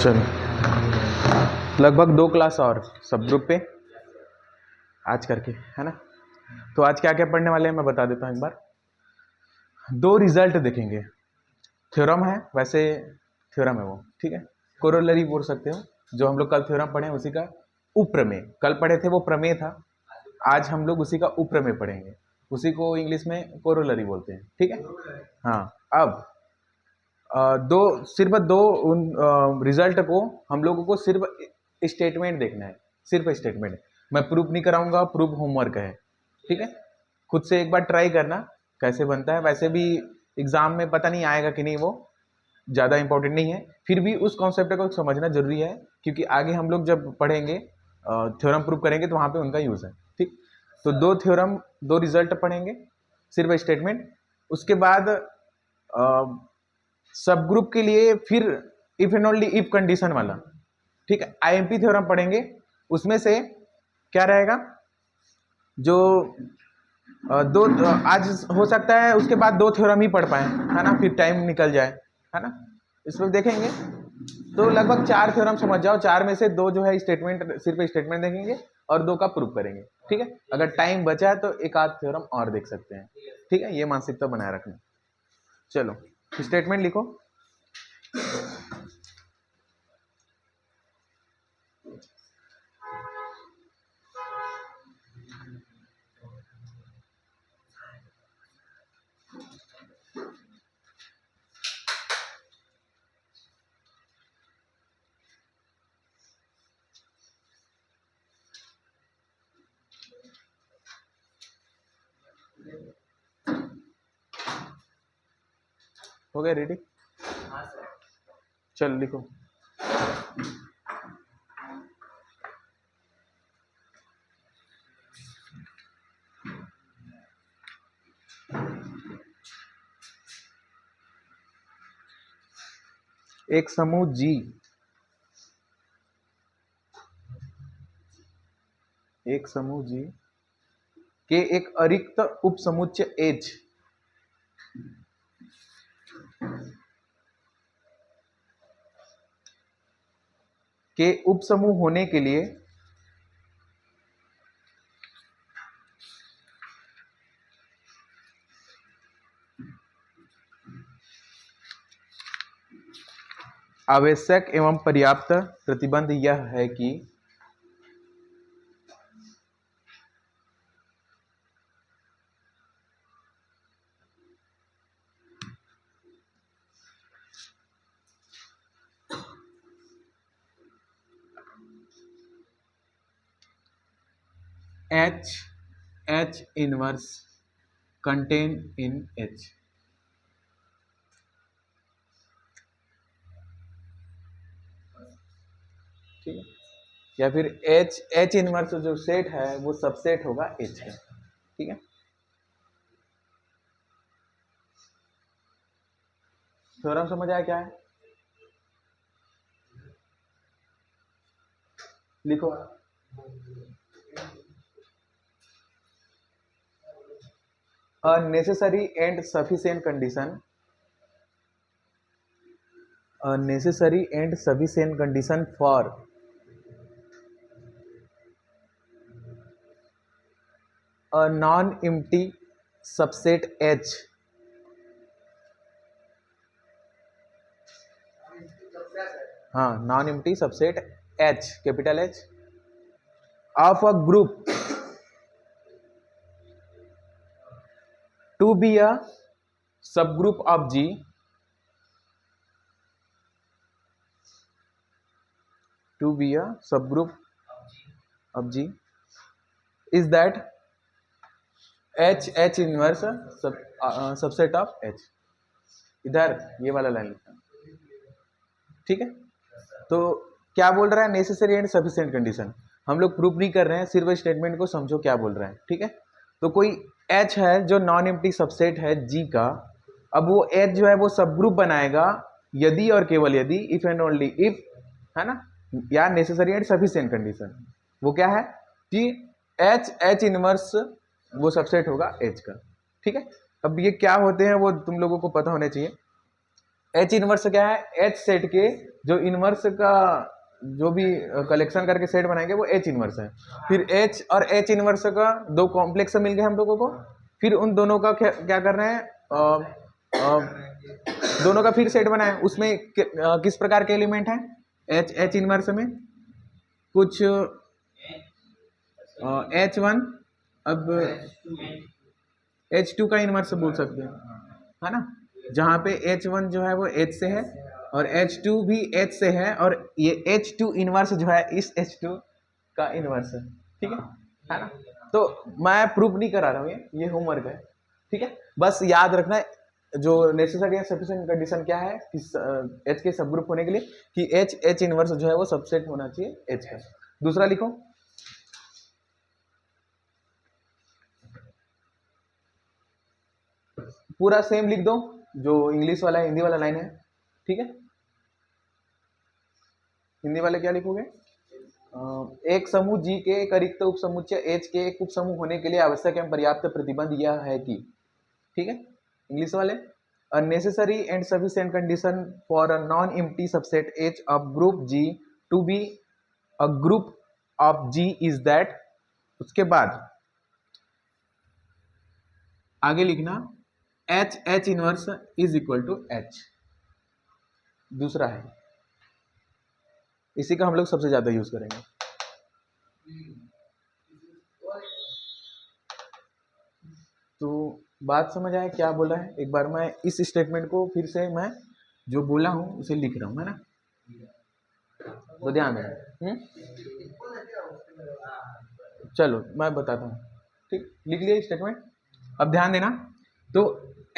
चलो लगभग 2 क्लास और सब ग्रुप पे आज करके, है ना। तो आज क्या क्या पढ़ने वाले हैं मैं बता देता हूँ एक बार। 2 रिजल्ट देखेंगे। थ्योरम है, वैसे थ्योरम है वो, ठीक है। कोरोलरी बोल सकते हो, जो हम लोग कल थ्योरम पढ़े उसी का उपप्रमेय। कल पढ़े थे वो प्रमेय था, आज हम लोग उसी का उपप्रमेय पढ़ेंगे। उसी को इंग्लिश में कोरोलरी बोलते हैं, ठीक है। हाँ, अब सिर्फ दो उन रिजल्ट को हम लोगों को सिर्फ स्टेटमेंट देखना है, सिर्फ स्टेटमेंट। मैं प्रूफ नहीं कराऊंगा, प्रूफ होमवर्क है, ठीक है। खुद से एक बार ट्राई करना कैसे बनता है। वैसे भी एग्जाम में पता नहीं आएगा कि नहीं, वो ज़्यादा इंपॉर्टेंट नहीं है। फिर भी उस कॉन्सेप्ट को समझना जरूरी है, क्योंकि आगे हम लोग जब पढ़ेंगे थ्योरम प्रूफ करेंगे तो वहाँ पे उनका यूज़ है, ठीक। तो 2 थ्योरम 2 रिजल्ट पढ़ेंगे, सिर्फ स्टेटमेंट। उसके बाद सब ग्रुप के लिए फिर if and only if condition वाला, ठीक है। आईएमपी थ्योरम पढ़ेंगे, उसमें से क्या रहेगा, जो आज हो सकता है उसके बाद 2 थ्योरम ही पढ़ पाए, है ना, फिर टाइम निकल जाए, है ना। इसमें देखेंगे तो लगभग 4 थ्योरम समझ जाओ। 4 में से 2 जो है स्टेटमेंट, सिर्फ स्टेटमेंट देखेंगे और 2 का प्रूफ करेंगे, ठीक है। अगर टाइम बचा है तो एक आध थ्योरम और देख सकते हैं, ठीक है। ये मानसिकता बनाए रखना। चलो स्टेटमेंट लिखो। हो गया रेडी? चल लिखो। एक समूह जी, एक समूह जी के एक अरिक्त उपसमुच्चय एच के उपसमूह होने के लिए आवश्यक एवं पर्याप्त प्रतिबंध यह है कि H inverse contain in H, ठीक है। या फिर H इनवर्स जो सेट है वो सबसेट होगा H का, ठीक है। थ्योरम समझ आया क्या है? लिखो। A necessary and sufficient condition, a necessary and sufficient condition for a non-empty subset H, हाँ, non-empty subset H, capital H of a group to be a subgroup of G, to be a subgroup of G is that H inverse subset of H। इधर ये वाला line लिखना, ठीक है। तो क्या बोल रहा है, नेसेसरी एंड सफिशिएंट कंडीशन। हम लोग प्रूफ नहीं कर रहे हैं, सिर्फ स्टेटमेंट को समझो क्या बोल रहा है, ठीक है। तो कोई H है जो नॉन एम्प्टी सबसेट है G का, अब वो H जो है वो सब ग्रुप बनाएगा यदि और केवल यदि, इफ एंड ओनली इफ, है ना, या नेसेसरी एंड सफिशिएंट कंडीशन। वो क्या है कि H इनवर्स वो सबसेट होगा H का। ठीक है, अब ये क्या होते हैं वो तुम लोगों को पता होना चाहिए। H इनवर्स क्या है? H सेट के जो इनवर्स का जो भी कलेक्शन करके सेट बनाएंगे वो H इनवर्स है। फिर H और H इनवर्स का दो कॉम्प्लेक्स मिल गए हम लोगों को, फिर उन दोनों का क्या कर रहे हैं, दोनों का फिर सेट बनाए। उसमें किस प्रकार के एलिमेंट हैं H इनवर्स में? कुछ H1, अब H2 का इनवर्स बोल सकते हैं, है ना, जहाँ पे H1 जो है वो H से है और H2 भी H से है, और ये H2 इनवर्स जो है इस H2 का इनवर्स है। ठीक है ना। तो मैं प्रूफ नहीं करा रहा हूँ, ये होमवर्क है। ठीक है, बस याद रखना है जो नेसेसरी या सफिशिएंट कंडीशन क्या है कि H के सब ग्रुप होने के लिए कि H इनवर्स जो है वो सबसेट होना चाहिए H का। दूसरा लिखो, पूरा सेम लिख दो जो इंग्लिश वाला हिंदी वाला लाइन है। ठीक है, हिंदी वाले क्या लिखोगे? एक समूह G के एक रिक्त उप समुच्चय H के एक उप समूह होने के लिए आवश्यक एवं पर्याप्त प्रतिबंध यह है कि। ठीक है, इंग्लिश वाले, a necessary and sufficient condition for a non-empty subset H of group G to be a group of G is that। उसके बाद आगे लिखना H inverse is equal to H। दूसरा है, इसी का हम लोग सबसे ज्यादा यूज करेंगे। तो बात समझ आए क्या बोला है? एक बार मैं इस स्टेटमेंट को फिर से मैं जो बोला हूं उसे लिख रहा हूं, है ना, तो ध्यान देना। चलो मैं बताता हूँ। ठीक, लिख लिया स्टेटमेंट, अब ध्यान देना। तो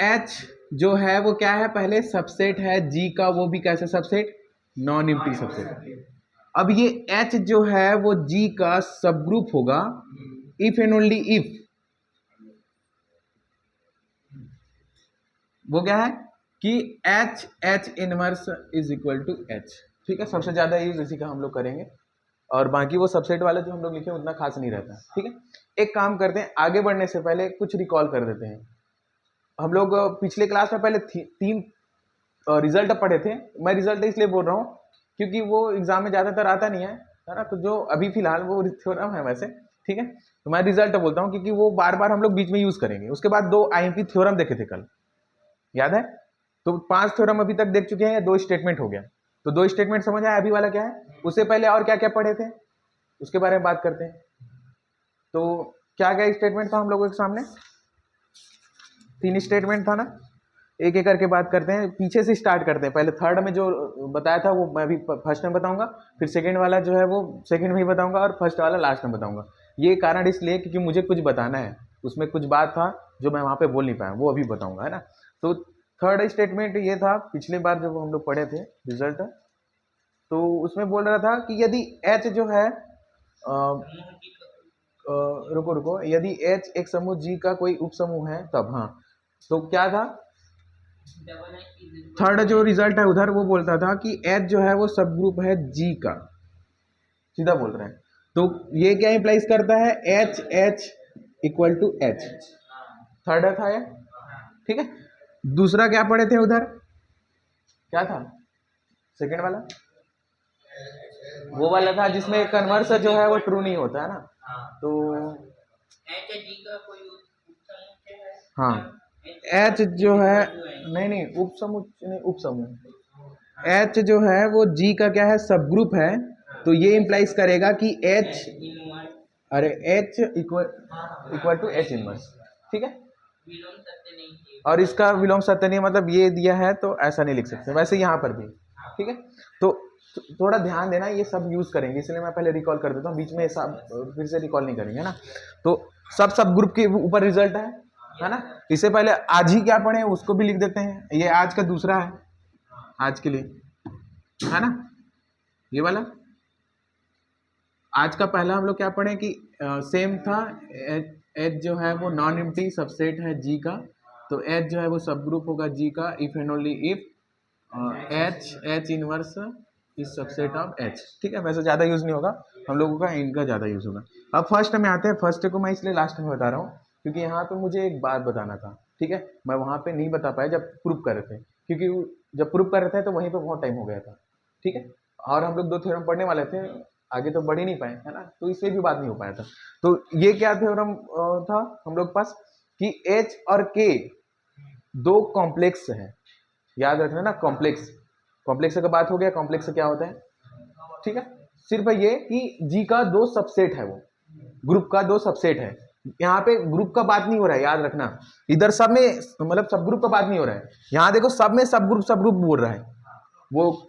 H जो है वो क्या है? पहले सबसेट है G का, वो भी कैसे सबसेट? Non empty subset. अब ये H जो है वो G का सब ग्रुप होगा इफ एंड ओनली इफ, वो क्या है कि H inverse is equal to H। ठीक है, सबसे ज्यादा यूज इसी का हम लोग करेंगे, और बाकी वो सबसेट वाला जो हम लोग लिखे उतना खास नहीं रहता। ठीक है, एक काम करते हैं, आगे बढ़ने से पहले कुछ रिकॉल कर देते हैं। हम लोग पिछले क्लास में पहले 3 रिजल्ट पढ़े थे। मैं रिजल्ट इसलिए बोल रहा हूँ क्योंकि वो एग्जाम में ज्यादातर आता नहीं है ना, तो जो अभी फिलहाल वो थ्योरम है वैसे। ठीक है, तो मैं रिजल्ट बोलता हूँ क्योंकि वो बार बार हम लोग बीच में यूज करेंगे। उसके बाद 2 IMP थ्योरम देखे थे कल, याद है? तो 5 थ्योरम अभी तक देख चुके हैं, 2 स्टेटमेंट हो गया। तो 2 स्टेटमेंट समझ आया, अभी वाला क्या है? उससे पहले और क्या क्या पढ़े थे उसके बारे में बात करते हैं। तो क्या क्या स्टेटमेंट था हम लोगों के सामने? 3 स्टेटमेंट था ना, एक एक करके बात करते हैं, पीछे से स्टार्ट करते हैं। पहले थर्ड में जो बताया था वो मैं अभी फर्स्ट में बताऊंगा, फिर सेकंड वाला जो है वो सेकंड में ही बताऊंगा, और फर्स्ट वाला लास्ट में बताऊंगा। ये कारण इसलिए क्योंकि मुझे कुछ बताना है, उसमें कुछ बात था जो मैं वहां पे बोल नहीं पाया, वो अभी बताऊंगा, है ना। तो थर्ड स्टेटमेंट ये था, पिछले बार जब हम लोग पढ़े थे रिजल्ट, तो उसमें बोल रहा था कि यदि H जो है रुको रुको, यदि H एक समूह G का कोई उप समूह है तब। हाँ, तो क्या था थर्ड जो रिजल्ट है उधर, वो बोलता था कि H जो है वो सब ग्रुप है G का, सीधा बोल रहे हैं। तो ये क्या इंप्लाइज करता है? H equal to H, third था ये। ठीक है, दूसरा क्या पढ़े थे उधर? क्या था सेकंड वाला? वो वाला था जिसमें कन्वर्स जो है वो ट्रू नहीं होता है ना। तो हाँ, H जो है, नहीं उप समूह नहीं, उप समूह H जो है वो G का क्या है? सब ग्रुप है। तो ये इंप्लाइज करेगा कि H, अरे H equal to H inverse. ठीक है, और इसका विलोम सत्य नहीं, मतलब ये दिया है तो ऐसा नहीं लिख सकते, वैसे यहाँ पर भी। ठीक है, तो थोड़ा ध्यान देना, ये सब यूज करेंगे, इसलिए मैं पहले रिकॉल कर देता हूँ, बीच में सब फिर से रिकॉल नहीं करेंगे ना। तो सब ग्रुप के ऊपर रिजल्ट है ना। इससे पहले आज ही क्या पढ़े उसको भी लिख देते हैं, ये आज का दूसरा है आज के लिए, है ना। ये वाला आज का पहला हम लोग क्या पढ़े कि सेम था, H जो है वो नॉन एम्प्टी सबसेट है G का, तो H जो है वो सब ग्रुप होगा G का if and only if H inverse is subset of H। ठीक है, वैसे ज़्यादा यूज़ नहीं होगा हम लोगों का, इनका ज़्यादा यूज़ होगा। अब फर्स्ट में आते हैं, फर्स्ट को मैं इसलिए लास्ट में बता रहा हूँ क्योंकि यहाँ पे मुझे एक बात बताना था, ठीक है। मैं वहाँ पे नहीं बता पाया जब प्रूफ कर रहे थे, क्योंकि जब प्रूफ कर रहे थे तो वहीं पे बहुत टाइम हो गया था, ठीक है। और हम लोग 2 थ्योरम पढ़ने वाले थे, आगे तो बढ़ ही नहीं पाए, है ना, तो इसलिए भी बात नहीं हो पाया था। तो ये क्या थ्योरम था हम लोग पास कि H और K दो कॉम्प्लेक्स है, याद रखना ना, कॉम्प्लेक्स। कॉम्प्लेक्स का बात हो गया, कॉम्प्लेक्स क्या होता है, ठीक है। सिर्फ ये कि जी का दो सबसेट है, वो ग्रुप का दो सबसेट है। यहाँ पे ग्रुप का बात नहीं हो रहा है, याद रखना। इधर सब में मतलब सब ग्रुप का बात नहीं हो रहा है, यहाँ देखो सब में सब ग्रुप बोल रहा है। वो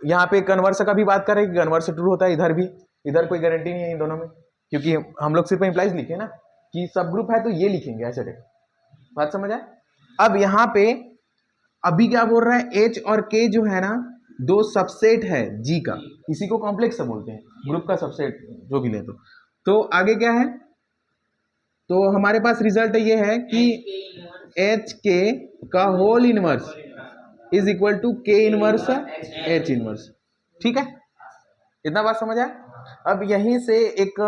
यहाँ पे कन्वर्स का भी बात कर रहे हैं कि कन्वर्स ट्रू होता है, इधर भी। इधर कोई गारंटी नहीं है इन दोनों में, क्योंकि हम लोग सिर्फ इंप्लाइज लिखे ना कि सब ग्रुप है तो ये लिखेंगे ऐसे। बात समझ आए। अब यहाँ पे अभी क्या बोल रहा है, एच और के जो है ना दो सबसेट है जी का, इसी को कॉम्प्लेक्स बोलते हैं, ग्रुप का सबसेट जो भी ले। तो आगे क्या है, तो हमारे पास रिजल्ट ये है कि एच के का whole inverse is equal to K inverse H inverse, ठीक है। इतना बात समझ आए। अब यहीं से एक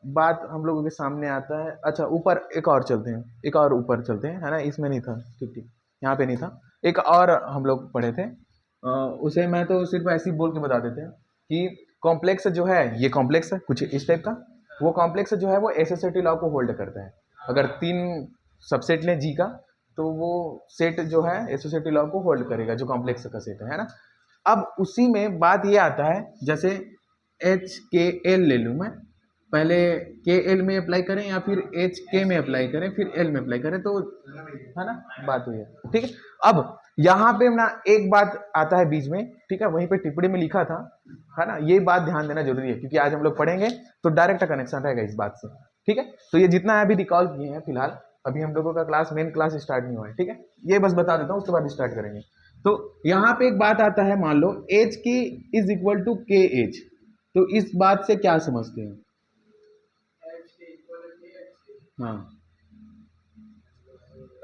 बात हम लोगों के सामने आता है। अच्छा ऊपर एक और चलते हैं, एक और ऊपर चलते हैं, है ना, इसमें नहीं था, ठीक ठीक, यहाँ पे नहीं था। एक और हम लोग पढ़े थे, उसे मैं तो सिर्फ ऐसे ही बोल के बता देते हैं कि कॉम्प्लेक्स जो है, ये कॉम्प्लेक्स है कुछ इस टाइप का। वो कॉम्प्लेक्स जो है वो एसोसिएटिव लॉ को होल्ड करता है। अगर 3 सबसेट लें जी का, तो वो सेट जो है एसोसिएटिव लॉ को होल्ड करेगा, जो कॉम्प्लेक्स का सेट है ना। अब उसी में बात ये आता है, जैसे एच के एल ले लूँ मैं, पहले के एल में अप्लाई करें या फिर एच के में अप्लाई करें फिर एल में अप्लाई करें, तो है ना, बात हुई है, ठीक है। अब यहाँ पे ना एक बात आता है बीच में, ठीक है, वहीं पे टिप्पणी में लिखा था, है ना, ये बात ध्यान देना जरूरी है, क्योंकि आज हम लोग पढ़ेंगे तो डायरेक्ट कनेक्शन रहेगा इस बात से, ठीक है। तो ये जितना है अभी रिकॉल किए हैं फिलहाल, अभी हम लोगों का क्लास मेन क्लास स्टार्ट नहीं हुआ है, ठीक है। ये बस बता देता हूँ, उसके बाद स्टार्ट करेंगे। तो यहाँ पे एक बात आता है, मान लो H K is equal to K H, तो इस बात से क्या समझते हैं। हाँ,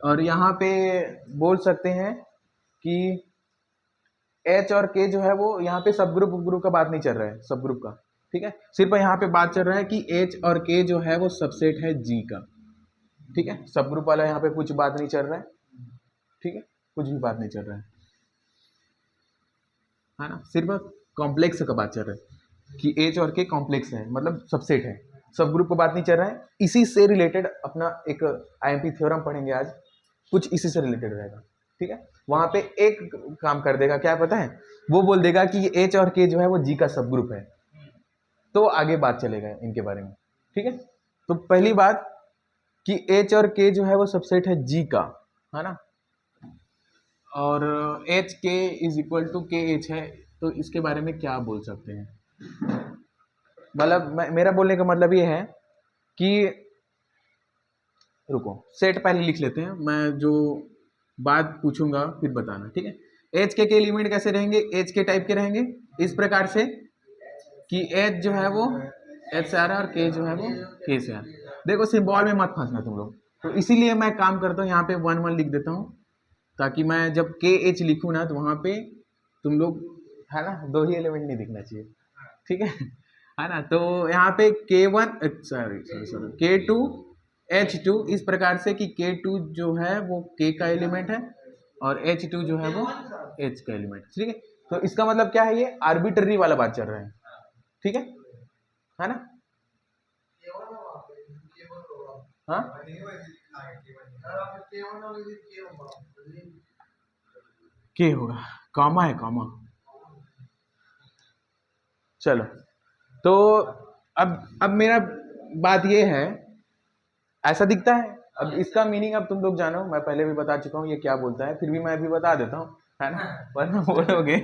और यहाँ पे बोल सकते हैं कि एच और के जो है वो यहाँ पे सब ग्रुप का बात नहीं चल रहा है, सब ग्रुप का, ठीक है। सिर्फ यहाँ पे बात चल रहा है कि एच और के जो है वो सबसेट है जी का, ठीक है। सब ग्रुप वाला यहाँ पे कुछ बात नहीं चल रहा है, ठीक है, कुछ भी बात नहीं चल रहा है ना, सिर्फ कॉम्प्लेक्स का बात चल रहा है कि एच और के कॉम्प्लेक्स है, मतलब सबसेट है, सब ग्रुप को बात नहीं चल रहा है। इसी से रिलेटेड अपना एक आईएमपी थ्योरम पढ़ेंगे आज, कुछ इसी से रिलेटेड रहेगा, ठीक है। वहां पे एक काम कर देगा, क्या पता है, वो बोल देगा कि एच और के जो है वो जी का सब ग्रुप है, तो आगे बात चलेगा इनके बारे में, ठीक है। तो पहली बात कि एच और के जो है वो सबसेट है जी का, है ना, और H K is equal to K H है, तो इसके बारे में क्या बोल सकते हैं। मतलब मेरा बोलने का मतलब ये है कि, रुको सेट पहले लिख लेते हैं, मैं जो बात पूछूंगा फिर बताना, ठीक है। एच के एलिमेंट कैसे रहेंगे, एच के टाइप के रहेंगे इस प्रकार से कि एच जो है वो एच से आ रहा है और के जो है वो के से आ रहा है। देखो सिंबल में मत फंसना तुम लोग, तो इसीलिए मैं काम करता हूँ यहाँ पे 1 1 लिख देता हूँ, ताकि मैं जब के एच लिखूँ ना तो वहाँ पे तुम लोग, है ना, 2 ही एलिमेंट नहीं दिखना चाहिए, ठीक है ना। तो यहाँ पे K1 सॉरी K2 H2 इस प्रकार से कि K2 जो है वो K का एलिमेंट है और H2 जो है वो H का एलिमेंट, ठीक है। तो इसका मतलब क्या है, ये आर्बिट्ररी वाला बात चल रहा है, ठीक है ना। हाँ के होगा, कॉमा है कॉमा। चलो, तो अब मेरा बात ये है, ऐसा दिखता है। अब इसका मीनिंग अब तुम लोग जानो, मैं पहले भी बता चुका हूँ ये क्या बोलता है, फिर भी मैं अभी बता देता हूँ, है ना, वरना बोलोगे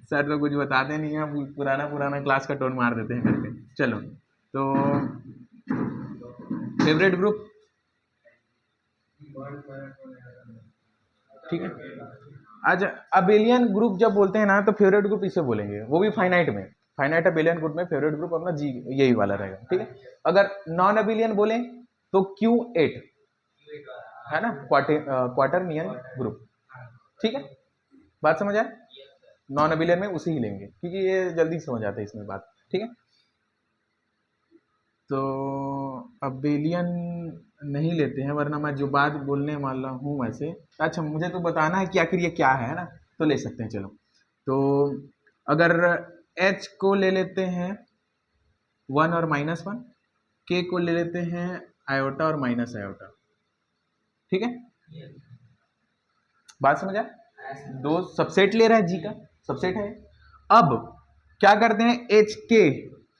सर तो कुछ बताते नहीं है, पुराना पुराना क्लास का टोन मार देते हैं करके। चलो, तो फेवरेट ग्रुप, ठीक है। आज अबेलियन ग्रुप जब बोलते हैं ना तो फेवरेट ग्रुप इसे बोलेंगे, वो भी फाइनाइट में, फाइनाइट अबेलियन ग्रुप में फेवरेट ग्रुप अपना जी यही वाला रहेगा, ठीक है। अगर नॉन अबेलियन बोले तो Q8, है ना, क्वार्टरनियन ग्रुप, ठीक है। बात समझ आए, नॉन अबेलियन में उसी ही लेंगे, क्योंकि ये जल्दी समझ आता है इसमें बात, ठीक है। तो अबेलियन नहीं लेते हैं, वरना मैं जो बात बोलने वाला हूँ वैसे। अच्छा, मुझे तो बताना है कि आखिर ये क्या है ना, तो ले सकते हैं। चलो, तो अगर h को ले लेते हैं 1 और -1, k को ले लेते हैं आयोटा और माइनस आयोटा, ठीक है? बात समझ आए? दो सबसेट ले रहा है, जी का सबसेट है। अब क्या करते हैं, एच के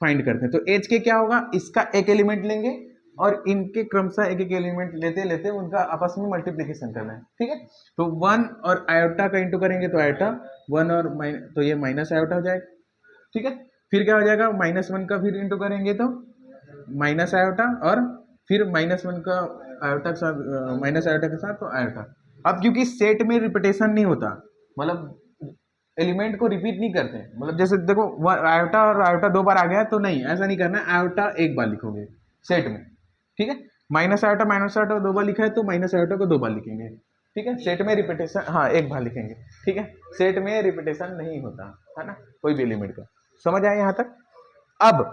फाइंड करते हैं। तो एच के क्या होगा, इसका एक एलिमेंट लेंगे और इनके क्रमशः एक एक एलिमेंट लेते लेते उनका आपस में मल्टीप्लिकेशन करना है, ठीक है? तो 1 और आयोटा का इंटू करेंगे तो आयोटा 1 और तो ये माइनस आयोटा हो जाएगा, ठीक है? फिर क्या हो जाएगा, -1 का फिर इंटू करेंगे तो माइनस आयोटा, और फिर -1 का आयोटा के साथ माइनस आयोटा के साथ तो आयोटा। अब क्योंकि सेट में रिपीटेशन नहीं होता, मतलब एलिमेंट को रिपीट नहीं करते, मतलब जैसे देखो आयोटा और आयोटा 2 बार आ गया तो नहीं, ऐसा नहीं करना है, आयोटा 1 बार लिखोगे सेट में, ठीक है? माइनस आयोटा 2 बार लिखा है तो माइनस आयोटा को 2 बार लिखेंगे, ठीक है? सेट में रिपीटेशन, हाँ 1 बार लिखेंगे, ठीक है? सेट में रिपीटेशन नहीं होता है ना कोई भी एलिमेंट का। समझ आए यहाँ तक? अब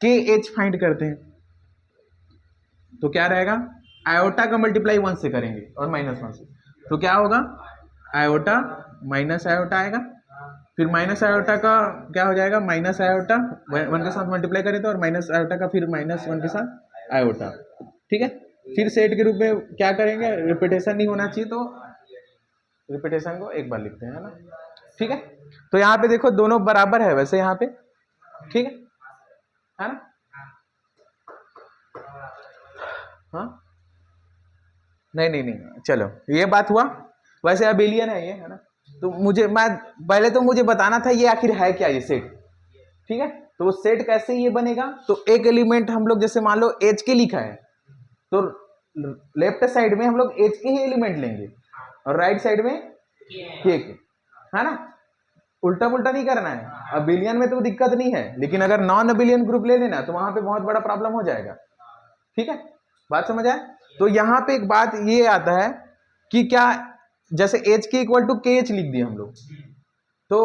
के एच फाइंड करते हैं, तो क्या रहेगा, आयोटा का मल्टीप्लाई 1 से करेंगे और -1 से, तो क्या होगा, आयोटा माइनस आयोटा आएगा, फिर माइनस आयोटा का क्या हो जाएगा, माइनस आयोटा 1 के साथ मल्टीप्लाई करें तो, और माइनस आयोटा का फिर -1 के साथ आयोटा, ठीक है? फिर सेट के रूप में क्या करेंगे, रिपीटेशन नहीं होना चाहिए तो रिपीटेशन को 1 बार लिखते हैं, है ना? ठीक है? तो यहाँ पे देखो दोनों बराबर है वैसे यहाँ पे, ठीक है ना? हाँ, नहीं, चलो ये बात हुआ। वैसे अबेलियन है ये, है ना? तो मुझे बताना था ये आखिर है क्या, ये सेट, ठीक है? तो वो सेट कैसे ये बनेगा, तो एक एलिमेंट हम लोग जैसे मान लो एच के लिखा है, तो लेफ्ट साइड में हम लोग एच के ही एलिमेंट लेंगे और राइट साइड में के, है ना? उल्टा पुल्टा नहीं करना है। अबेलियन में तो दिक्कत नहीं है, लेकिन अगर नॉन अबेलियन ग्रुप ले लेना तो वहां पे बहुत बड़ा प्रॉब्लम हो जाएगा, ठीक है? बात समझ आए? तो यहाँ पे एक बात ये आता है कि क्या, जैसे h के इक्वल टू के एच लिख दिया हम लोग, तो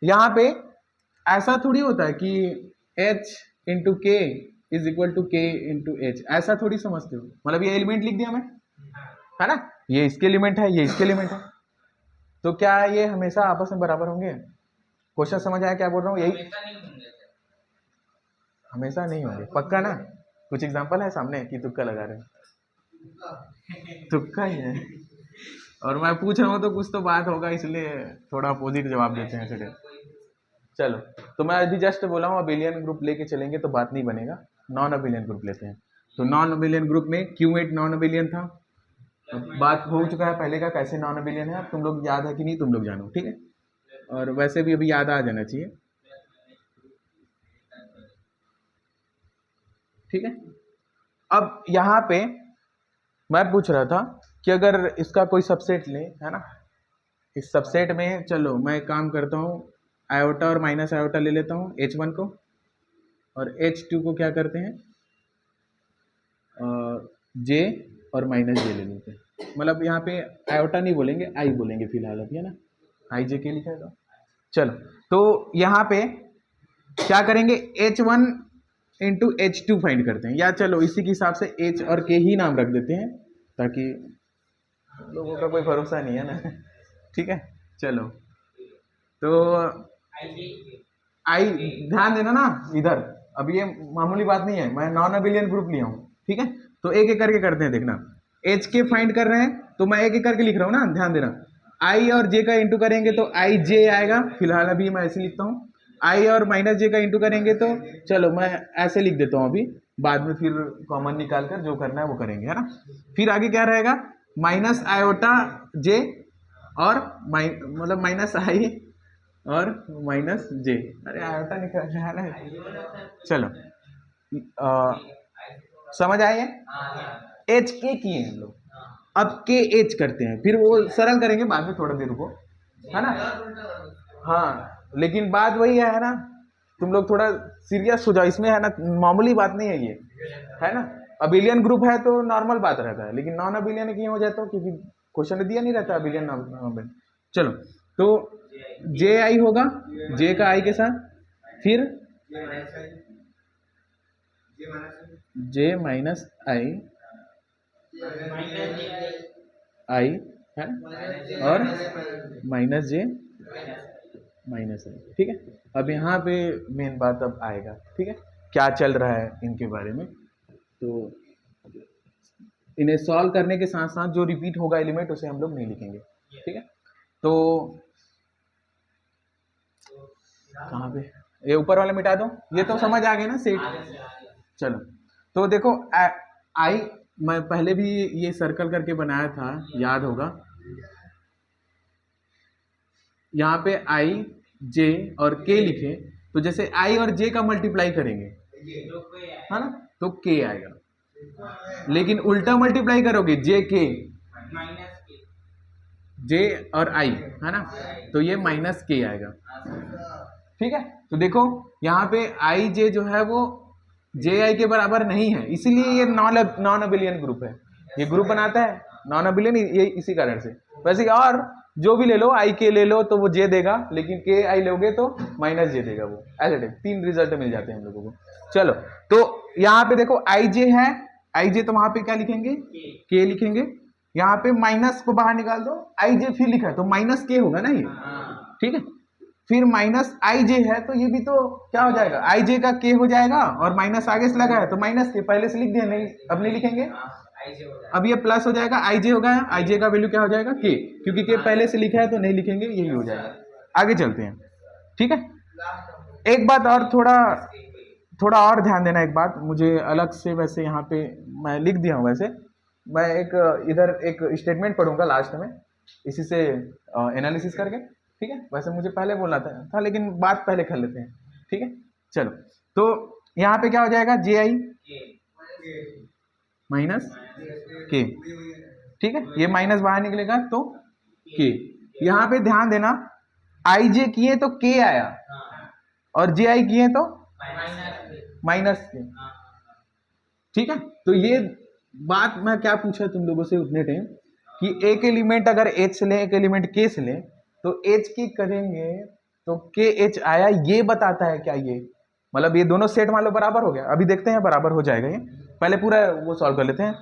यहाँ पे ऐसा थोड़ी होता है कि h इंटू के इज इक्वल टू के इंटू एच, ऐसा थोड़ी समझते हो? मतलब ये एलिमेंट लिख दिया मैं, है ना? ये इसके एलिमेंट है, ये इसके एलिमेंट है, तो क्या ये हमेशा आपस में बराबर होंगे? क्वेश्चन समझ आया क्या बोल रहा हूँ? यही हमेशा नहीं होंगे, पक्का ना? कुछ एग्जांपल है सामने कि तुक्का लगा रहे हो? तुक्का ही है, और मैं पूछ रहा हूँ तो कुछ तो बात होगा, इसलिए थोड़ा अपोजिट जवाब देते हैं इसलिए। चलो, तो मैं अभी जस्ट बोला हूँ अबेलियन ग्रुप लेके चलेंगे तो बात नहीं बनेगा, नॉन अबेलियन ग्रुप लेते हैं। तो नॉन अबेलियन ग्रुप में Q8 नॉन अबेलियन था, तो बात हो चुका है पहले का कैसे नॉन अबेलियन है, अब तुम लोग याद है कि नहीं तुम लोग जानो, ठीक है? और वैसे भी अभी याद आ जाना चाहिए, ठीक है? अब यहाँ पे मैं पूछ रहा था कि अगर इसका कोई सबसेट ले, है ना? इस सबसेट में चलो मैं काम करता हूँ, आयोटा और माइनस आयोटा ले लेता हूँ H1 को, और H2 को क्या करते हैं, J और माइनस J ले लेते हैं। मतलब यहाँ पे आयोटा नहीं बोलेंगे, I बोलेंगे फिलहाल अभी, है ना? I J के लिखा है तो चलो, तो यहाँ पे क्या करेंगे, H1 इंटू H2 फाइंड करते हैं, या चलो इसी के हिसाब से H और K ही नाम रख देते हैं, ताकि लोगों का कोई भरोसा नहीं है ना। ठीक है, चलो, तो आई ध्यान देना ना इधर, अब ये मामूली बात नहीं है, मैं नॉन अबेलियन ग्रुप लिया हूँ, ठीक है? तो एक एक करके करते हैं, देखना एच के फाइंड कर रहे हैं तो मैं एक एक करके लिख रहा हूँ ना, ध्यान देना। आई और जे का इंटू करेंगे तो आई जे आएगा, फिलहाल अभी मैं ऐसे लिखता हूँ। आई और माइनस जे का इंटू करेंगे तो चलो मैं ऐसे लिख देता हूँ, अभी बाद में फिर कॉमन निकाल कर जो करना है वो करेंगे, है ना? फिर आगे क्या रहेगा, माइनस आयोटा जे और मतलब माइनस आई और माइनस जे, अरे आयोटा निकल रहा है ना। चलो, समझ आए? एच के किए हम लोग, अब के एच करते हैं, फिर वो सरल करेंगे बाद में, थोड़ा देर रुको, है ना? हाँ, लेकिन बात वही है ना, तुम लोग थोड़ा सीरियस हो जाओ इसमें, है ना? मामूली बात नहीं है ये, है ना? अबिलियन ग्रुप है तो नॉर्मल बात रहता है, लेकिन नॉन अबिलियन क्यों हो जाता है, क्योंकि क्वेश्चन दिया नहीं रहता अबिलियन नॉन। चलो, तो जे आई होगा, जे का आई के साथ, फिर जे माइनस आई आई है और माइनस जे माइनस आई, ठीक है। अब यहाँ पे मेन बात अब आएगा, ठीक है, क्या चल रहा है इनके बारे में। तो इन्हें सॉल्व करने के साथ साथ जो रिपीट होगा एलिमेंट उसे हम लोग नहीं लिखेंगे, ठीक है। तो कहाँ पे, ये ऊपर वाला मिटा दो, ये तो समझ आ गया ना सेट। चलो तो देखो आई मैं पहले भी ये सर्कल करके बनाया था, याद होगा। यहाँ पे आई जे और के लिखे, तो जैसे आई और जे का मल्टीप्लाई करेंगे है ना, तो के आएगा। लेकिन उल्टा मल्टीप्लाई करोगे जे के, जे और आई है ना, तो ये माइनस के आएगा, ठीक है। तो देखो यहाँ पे आई जे जो है वो जे आई के बराबर नहीं है, इसीलिए ये नॉन अबिलियन ग्रुप है। ये ग्रुप बनाता है नॉन अबिलियन ये इसी कारण से। वैसे और जो भी ले लो, आई के ले लो तो वो जे देगा, लेकिन के आई लोगे तो माइनस जे देगा। वो ऐसे टाइप 3 रिजल्ट मिल जाते हैं हम लोगों को। चलो तो यहाँ पे देखो आई जे है, आई जे तो वहां पे क्या लिखेंगे, के लिखेंगे। यहाँ पे माइनस को बाहर निकाल दो, आई जे फिर लिखा है तो माइनस के होगा ना ये, ठीक है। फिर माइनस आई जे है तो ये भी तो क्या हो जाएगा, आई जे का के हो जाएगा, और माइनस आगे से लगा है तो माइनस के पहले से लिख दिया, नहीं अब नहीं लिखेंगे। अब ये प्लस हो जाएगा, आई जे होगा, आई जे का वैल्यू क्या हो जाएगा के, क्योंकि के पहले से लिखा है तो नहीं लिखेंगे, यही हो जाएगा। आगे चलते हैं, ठीक है। एक बात और थोड़ा और ध्यान देना, एक बात मुझे अलग से, वैसे यहाँ पे मैं लिख दिया हूँ, वैसे मैं एक इधर एक स्टेटमेंट पढ़ूंगा लास्ट में, इसी से एनालिसिस करके, ठीक है। वैसे मुझे पहले बोलना था लेकिन बात पहले कर लेते हैं, ठीक है। चलो तो यहाँ पे क्या हो जाएगा, जे आई माइनस के, ठीक है। ये माइनस बाहर निकलेगा तो के। यहाँ पे ध्यान देना, आई जे किए तो के आया, और जे आई किए तो माइनस के, ठीक है। तो ये बात मैं क्या पूछा तुम लोगों से उतने टाइम, कि एक एलिमेंट अगर एच से ले, एक एलिमेंट के से ले, तो एच की करेंगे तो के एच आया, ये बताता है क्या, ये मतलब ये दोनों सेट मान लो बराबर हो गया। अभी देखते हैं बराबर हो जाएगा, ये पहले पूरा वो सॉल्व कर लेते हैं।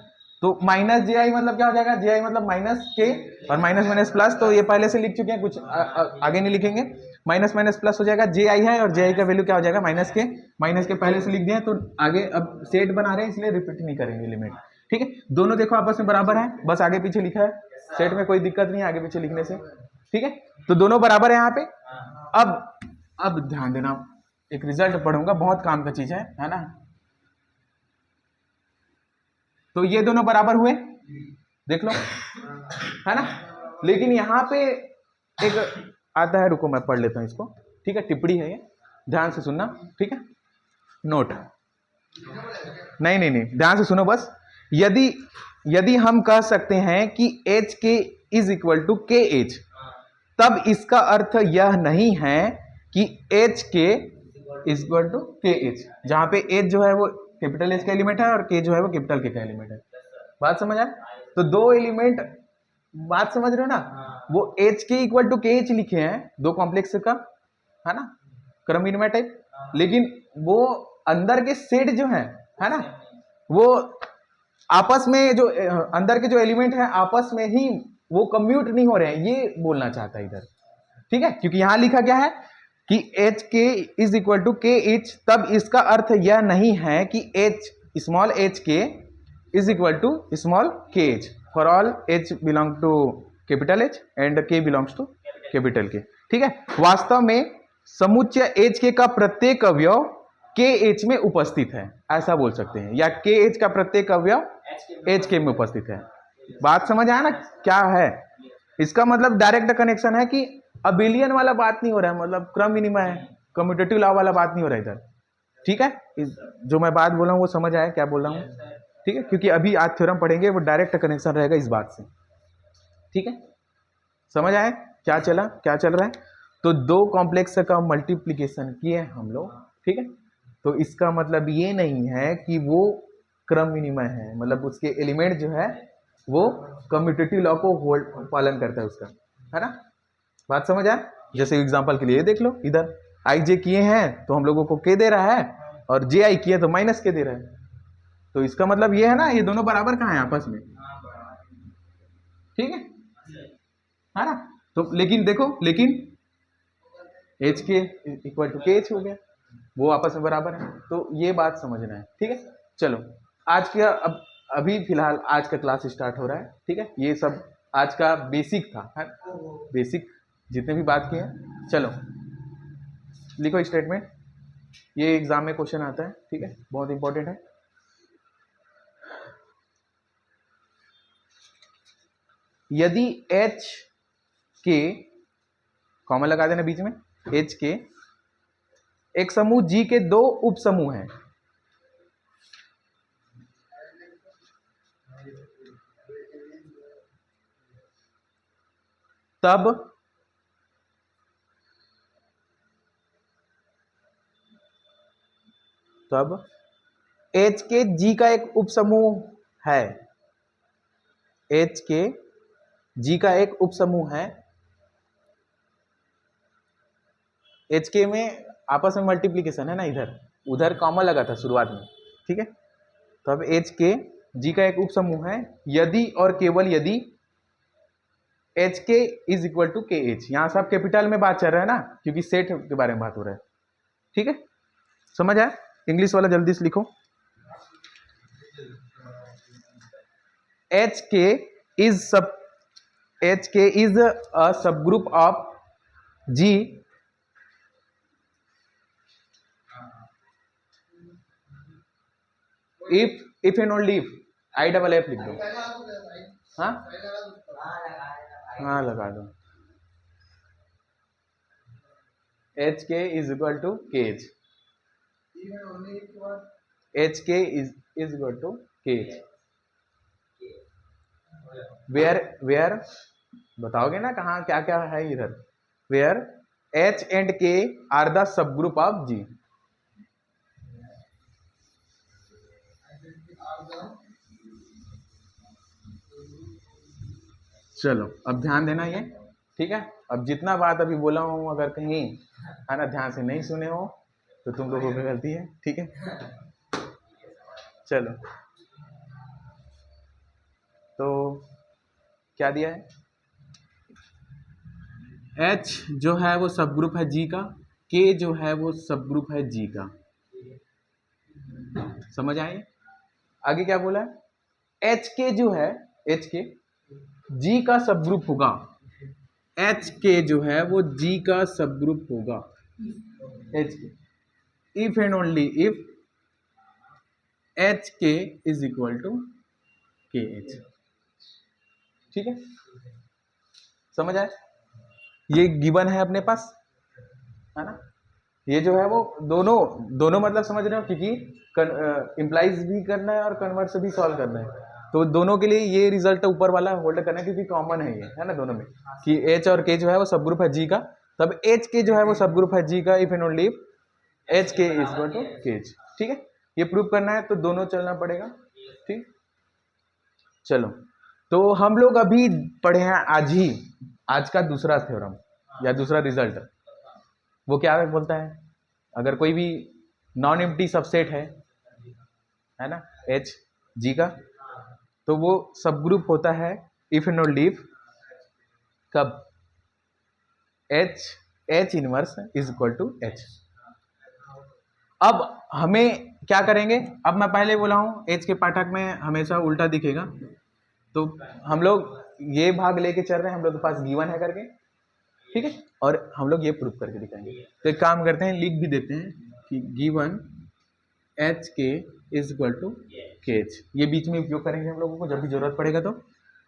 तो माइनस जे आई मतलब क्या हो जाएगा, जे आई मतलब माइनस के, और माइनस माइनस प्लस, तो ये पहले से लिख चुके हैं, कुछ आगे नहीं लिखेंगे। माइनस माइनस प्लस हो जाएगा, जे आई है और जे आई का वैल्यू क्या हो जाएगा, माइनस के पहले से लिख दिए, तो आगे अब सेट बना रहे हैं इसलिए रिपीट नहीं करेंगे लिमिट, ठीक है। दोनों देखो आपस में बराबर है, बस आगे पीछे लिखा है, सेट में कोई दिक्कत नहीं है आगे पीछे लिखने से, ठीक है। तो दोनों बराबर है यहाँ पे। अब ध्यान देना, एक रिजल्ट पढ़ूंगा, बहुत काम का चीज है ना। तो ये दोनों बराबर हुए, देख लो, है ना। लेकिन यहाँ पे एक आता है, रुको मैं पढ़ लेता हूँ इसको, ठीक है। टिप्पणी है ये, ध्यान से सुनना, ठीक है। नोट, नहीं, ध्यान से सुनो बस। यदि हम कह सकते हैं कि H K is equal to K H, तब इसका अर्थ यह नहीं है कि H K is equal to K H, जहां पे एच जो है वो कैपिटल एच का एलिमेंट है और के जो है वो कैपिटल के का एलिमेंट है। बात समझ आए? तो दो एलिमेंट, बात समझ रहे हो ना, वो एच के इक्वल टू के एच लिखे हैं, दो कॉम्प्लेक्स का, है ना, क्रम विनिमय टाइप, लेकिन वो अंदर के सेट जो है ना, वो आपस में जो अंदर के जो एलिमेंट है आपस में ही वो कम्यूट नहीं हो रहे हैं, ये बोलना चाहता है इधर, ठीक है। क्योंकि यहां लिखा क्या है कि H K is equal to K H, तब इसका अर्थ यह नहीं है कि H small H K is equal to small K H, for all H belong to capital H and K belongs to capital K, ठीक है। वास्तव में समुच्चय एच के का प्रत्येक अवयव के एच में उपस्थित है, ऐसा बोल सकते हैं, या के एच का प्रत्येक अवयव एच के में उपस्थित है। बात समझ आया ना क्या है? इसका मतलब डायरेक्ट कनेक्शन है कि अबिलियन वाला बात नहीं हो रहा है, मतलब क्रम विनिमय कम्यूटेटिव लॉ वाला बात नहीं हो रहा है इधर, ठीक है। जो मैं बात बोल रहा हूँ वो समझ आया क्या बोल रहा हूँ, ठीक है। क्योंकि अभी आज थ्योरम पढ़ेंगे, वो डायरेक्ट कनेक्शन रहेगा इस बात से, ठीक है। समझ आए क्या चल रहा है? तो दो कॉम्प्लेक्स का मल्टीप्लीकेशन किए हम लोग, ठीक है। तो इसका मतलब ये नहीं है कि वो क्रम विनिमय है, मतलब उसके एलिमेंट जो है वो कम्यूटेटिव लॉ को पालन करता है उसका, है ना। बात समझ आए? जैसे एग्जांपल के लिए देख लो, इधर आई जे किए हैं तो हम लोगों को के दे रहा है, और जे आई किए तो माइनस के दे रहा है, तो इसका मतलब ये है ना, ये दोनों बराबर कहाँ है आपस में, ठीक है ना। तो लेकिन देखो, लेकिन एच के इक्वल टू के एच हो गया, वो आपस में बराबर है, तो ये बात समझना है, ठीक है। चलो आज का अब अभी फिलहाल आज का क्लास स्टार्ट हो रहा है, ठीक है। ये सब आज का बेसिक था, है बेसिक जितने भी बात किए हैं। चलो लिखो स्टेटमेंट, ये एग्जाम में क्वेश्चन आता है, ठीक है, बहुत इंपॉर्टेंट है। यदि एच के, कॉमा लगा देना बीच में, एच के एक समूह जी के दो उप समूह हैं, तब एच के जी का एक उप समूह है, एच के जी का एक उप समूह है, एच के में आपस में मल्टीप्लीकेशन है ना, इधर उधर कॉमा लगा था शुरुआत में, ठीक है। तो अब एच के जी का एक उप समूह है यदि और केवल यदि H K is equal to K H. यहां सब कैपिटल में बात चल रहा है ना, क्योंकि सेट के बारे में बात हो रहा है, ठीक है। समझ आया? इंग्लिश वाला जल्दी से लिखो, H K is a subgroup of G if and only if, I double F लिख दो, हाँ हाँ लगा दो, H K is equal to K H, H K is equal to K H, where बताओगे ना कहाँ क्या क्या है इधर, where H and K are the subgroup of G. चलो अब ध्यान देना ये, ठीक है। अब जितना बात अभी बोला हूं अगर कहीं है ना ध्यान से नहीं सुने हो तो तुम लोगों की गलती है, ठीक है। चलो तो क्या दिया है, H जो है वो सब ग्रुप है G का, K जो है वो सब ग्रुप है G का, समझ आए? आगे क्या बोला है, H के जो है H के G का सब ग्रुप होगा, H के जो है वो G का सब ग्रुप होगा, H के if and only if H के is equal to K H, ठीक है। समझ आए? ये गिवन है अपने पास, है ना। ये जो है वो दोनों मतलब समझ रहे हो, क्योंकि इम्प्लाइज भी करना है और कन्वर्ट से भी सॉल्व करना है, तो दोनों के लिए ये रिजल्ट ऊपर वाला होल्ड करना है, क्योंकि कॉमन है ये, है ना दोनों में, कि एच और के जो है वो सब ग्रुप है जी का, तब एच के जो है वो सब ग्रुप है जी का if and only if H K is equal to K H, ठीक है। ये प्रूव करना है तो दोनों चलना पड़ेगा, ठीक। चलो तो हम लोग अभी पढ़े हैं आज का दूसरा थ्योरम या दूसरा रिजल्ट, वो क्या बोलता है, अगर कोई भी नॉन एम्प्टी सबसेट है ना एच जी का, तो वो सब ग्रुप होता है इफ एंड ओनली इफ कब H inverse is equal to H. अब हमें क्या करेंगे, अब मैं पहले बोला हूं एच के पाठक में हमेशा उल्टा दिखेगा, तो हम लोग ये भाग लेके चल रहे हैं, हम लोग के पास गिवन है करके, ठीक है, और हम लोग ये प्रूफ करके दिखाएंगे। तो एक काम करते हैं, लिख भी देते हैं कि given H K is equal to K H, ये बीच में उपयोग करेंगे हम लोगों को जब भी जरूरत पड़ेगा। तो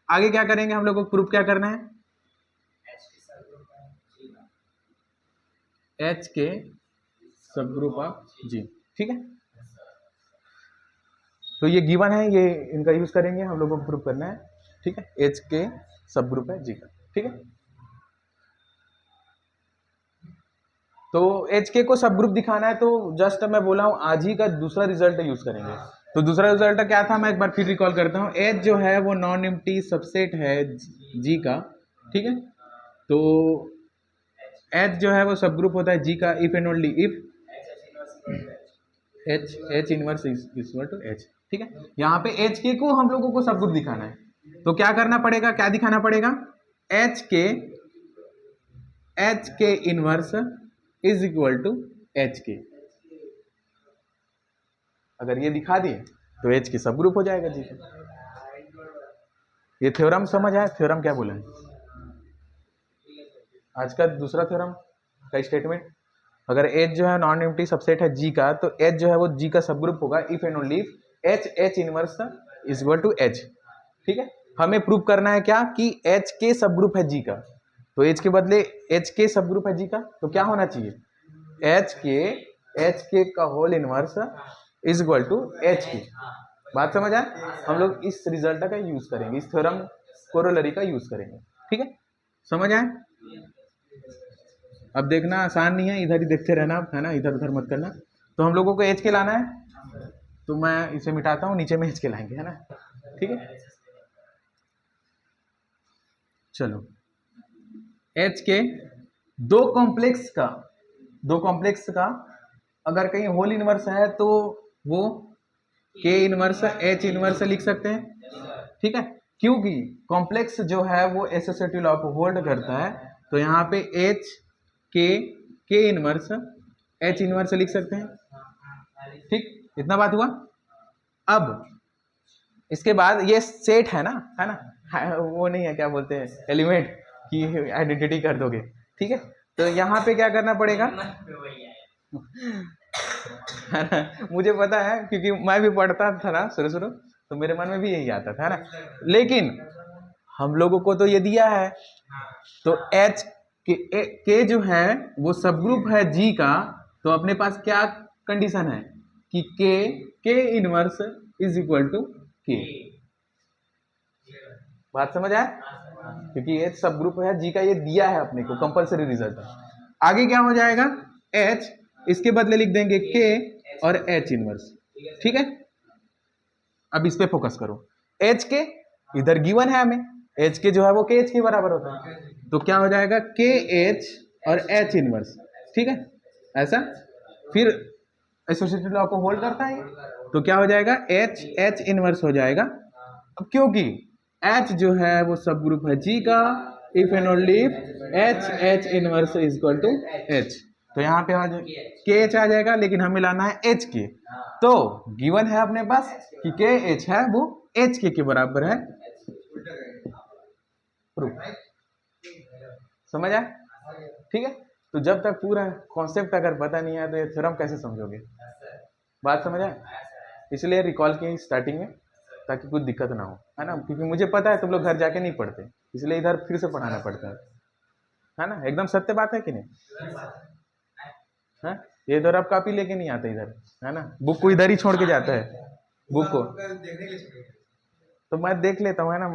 आगे क्या करेंगे, हम लोग को प्रूफ क्या करना है, एच के सब ग्रुप ऑफ जी, ठीक है। तो ये गिवन है, ये इनका यूज करेंगे हम लोगों को प्रूफ करना है, ठीक है। एच के सब ग्रुप है जी का, ठीक है। तो एच के को सब ग्रुप दिखाना है, तो जस्ट मैं बोला हूं आज ही का दूसरा रिजल्ट यूज करेंगे। तो दूसरा रिजल्ट क्या था, मैं एक बार फिर रिकॉल करता हूं, एच जो है वो नॉन एम्प्टी सबसेट है जी का, ठीक है। तो एच जो है वो सब ग्रुप होता है जी का if and only if H inverse is equal to H, ठीक है, यहाँ पे एच के को हम लोगों को सब ग्रुप दिखाना है, तो क्या करना पड़ेगा, क्या दिखाना पड़ेगा, H K inverse is equal to H K. अगर ये दिखा दिए तो एच के सब ग्रुप हो जाएगा जी। ये थ्योरम समझ आया, थ्योरम क्या बोला है आज का दूसरा थ्योरम का स्टेटमेंट। अगर एच जो है नॉन एम्प्टी सबसेट है जी का, तो एच जो है वो जी का सब ग्रुप होगा if and only H inverse is equal to H. ठीक है, हमें प्रूव करना है क्या कि एच के सब ग्रुप है जी का, तो एच के बदले एच के सब ग्रुप है जी का, तो क्या होना चाहिए, एच के का whole inverse is equal to H K. बात समझ आए, हम लोग इस रिजल्ट का यूज करेंगे, इस थ्योरम कोरोलरी का यूज करेंगे। ठीक है, समझ आए। अब देखना आसान नहीं है, इधर ही देखते रहना है ना, इधर उधर मत करना। तो हम लोगों को एच के लाना है, तो मैं इसे मिटाता हूँ, नीचे में एच के लाएंगे, है ना। ठीक है, चलो एच के दो कॉम्प्लेक्स का अगर कहीं होल इनवर्स है तो वो के इनवर्स एच इनवर्स लिख सकते हैं। ठीक है, क्योंकि कॉम्प्लेक्स जो है वो एसोसिएटिव लॉ को होल्ड करता है, तो यहाँ पे H K inverse H inverse लिख सकते हैं। ठीक, इतना बात हुआ। अब इसके बाद ये सेट है ना, वो नहीं है क्या बोलते हैं एलिमेंट की आइडेंटिटी कर दोगे। ठीक है, तो यहाँ पे क्या करना पड़ेगा है ना, मुझे पता है क्योंकि मैं भी पढ़ता था ना शुरू तो मेरे मन में भी यही आता था, है ना। लेकिन हम लोगों को तो ये दिया है, तो एच के जो है वो सब ग्रुप है जी का, तो अपने पास क्या कंडीशन है कि के इनवर्स इज इक्वल टू के। बात समझ आए, क्योंकि एच सब ग्रुप है जी का, ये दिया है अपने को कंपलसरी रिजल्ट। आगे क्या हो जाएगा, एच इसके बदले लिख देंगे के और एच इनवर्स। ठीक है, अब इस पे फोकस करो। एच के इधर गिवन है हमें, एच के जो है वो के एच के बराबर होता है, तो क्या हो जाएगा के एच और एच इनवर्स। ठीक है, ऐसा फिर एसोसिएटेड लॉ को होल्ड करता है, तो क्या हो जाएगा एच इनवर्स हो जाएगा। अब क्योंकि एच जो है वो सब ग्रुप है जी का, if and only H inverse is equal to H, तो यहाँ पे के एच आ जाएगा, लेकिन हमें लाना है एच के, तो गिवन है अपने पास कि के एच है वो एच के बराबर है। प्रूफ समझ आए, ठीक है। तो जब तक पूरा कॉन्सेप्ट अगर पता नहीं है तो ये थ्योरम कैसे समझोगे, बात समझ आए। इसलिए रिकॉल किए स्टार्टिंग में ताकि कुछ दिक्कत ना हो, है ना, क्योंकि मुझे पता है तुम लोग घर जाके नहीं पढ़ते, इसलिए इधर फिर से पढ़ाना पड़ता है ना। एकदम सत्य बात है कि नहीं, है। ये इधर आप कॉपी लेके नहीं आते इधर, है ना, बुक को इधर ही छोड़ के जाता है, बुक को तो मैं देख लेता हूँ, है ना,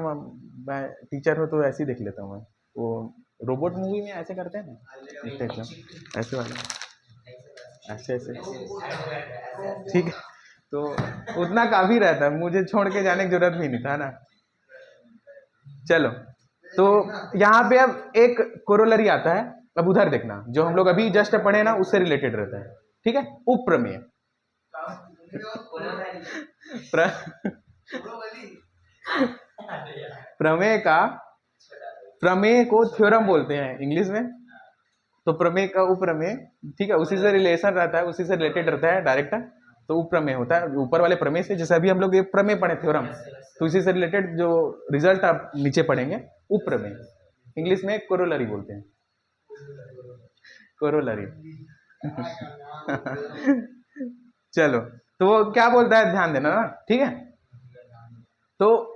मैं टीचर हूँ तो ऐसे ही देख लेता हूँ मैं। वो रोबोट मूवी में ऐसे करते हैं ना, ऐसे वाले, ऐसे ऐसे, ठीक है। तो उतना काफी रहता है, मुझे छोड़ के जाने की जरूरत भी नहीं था ना। चलो, तो यहाँ पे अब एक कोरोलरी आता है, अब उधर देखना, जो हम लोग अभी जस्ट पढ़े ना उससे रिलेटेड रहता है। ठीक है, उपप्रमेय प्रमेय को थ्योरम बोलते हैं इंग्लिश में, तो प्रमेय का उपप्रमेय, ठीक है, उसी से रिलेशन रहता है, उसी से रिलेटेड रहता है डायरेक्ट, तो उपप्रमेय होता है ऊपर वाले प्रमेय से। जैसे अभी हम लोग ये प्रमेय पढ़े थ्योरम, तो उसी से रिलेटेड जो रिजल्ट आप नीचे पढ़ेंगे उपप्रमेय, इंग्लिश में कोरोलरी बोलते हैं, कोरोलरी। चलो, तो वो क्या बोलता है ध्यान देना ना, ठीक है। तो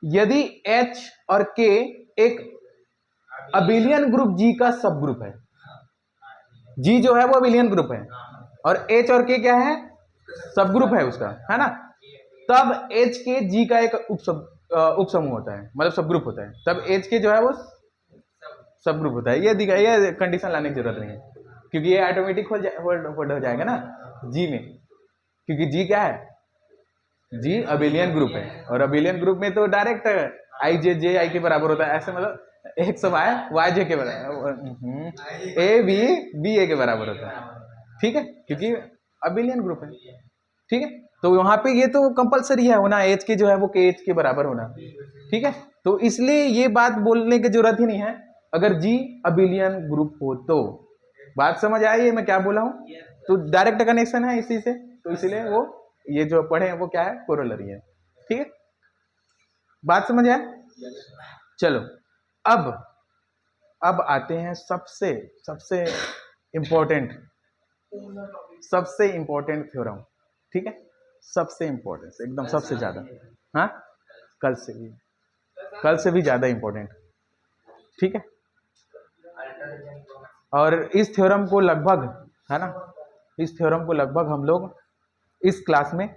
यदि H और K एक अबिलियन ग्रुप G का सब ग्रुप है, G जो है वो अबिलियन ग्रुप है, और H और K क्या है, सब ग्रुप है उसका, है ना, तब H के G का एक उपसमूह होता है, मतलब सब ग्रुप होता है, तब H के जो है वो सब ग्रुप होता है। ये कंडीशन लाने की जरूरत नहीं है, क्योंकि ये ऑटोमेटिक होल्ड हो जाएगा ना G में, क्योंकि G क्या है, जी अबिलियन ग्रुप है, और अबिलियन ग्रुप में तो डायरेक्ट आई जे जे आई के बराबर होता है, ऐसे मतलब एक सब आए वाई जे के बराबर, ए बी ए के बराबर होता है, ठीक है, क्योंकि अबिलियन ग्रुप है। ठीक है, तो वहां पे ये तो कंपलसरी है होना, एच के जो है वो के एच के बराबर होना, ठीक है। तो इसलिए ये बात बोलने की जरूरत ही नहीं है अगर जी अबिलियन ग्रुप हो तो। बात समझ आई है मैं क्या बोला हूं? तो डायरेक्ट कनेक्शन है इसी से, तो इसलिए वो ये जो पढ़े हैं वो क्या है, कोरोलरी है, ठीक है। बात समझ आए? चलो अब आते हैं सबसे सबसे इंपॉर्टेंट थ्योरम, ठीक है। सबसे इंपॉर्टेंट एकदम सबसे ज्यादा, हाँ कल से भी ज्यादा इंपॉर्टेंट, ठीक है। और इस थ्योरम को लगभग, है ना, इस थ्योरम को लगभग हम लोग इस क्लास में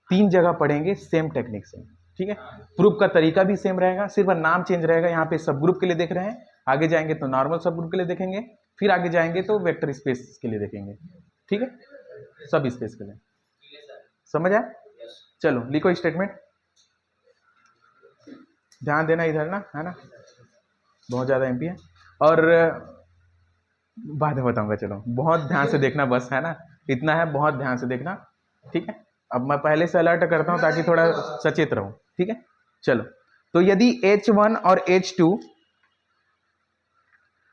3 जगह पढ़ेंगे सेम टेक्निक से, ठीक है। प्रूफ का तरीका भी सेम रहेगा, सिर्फ नाम चेंज रहेगा। यहाँ पे सब ग्रुप के लिए देख रहे हैं, आगे जाएंगे तो नॉर्मल सब ग्रुप के लिए देखेंगे, फिर आगे जाएंगे तो वेक्टर स्पेस के लिए देखेंगे, ठीक है, सब स्पेस के लिए। समझ आए? चलो लिखो स्टेटमेंट, ध्यान देना इधर ना, है ना, बहुत ज्यादा एमपी है और बाद में बताऊंगा। चलो बहुत ध्यान से देखना बस, है ना, इतना है, बहुत ध्यान से देखना, ठीक है। अब मैं पहले से अलर्ट करता हूं ताकि थोड़ा सचेत रहूं, ठीक है। चलो, तो यदि H1 और H2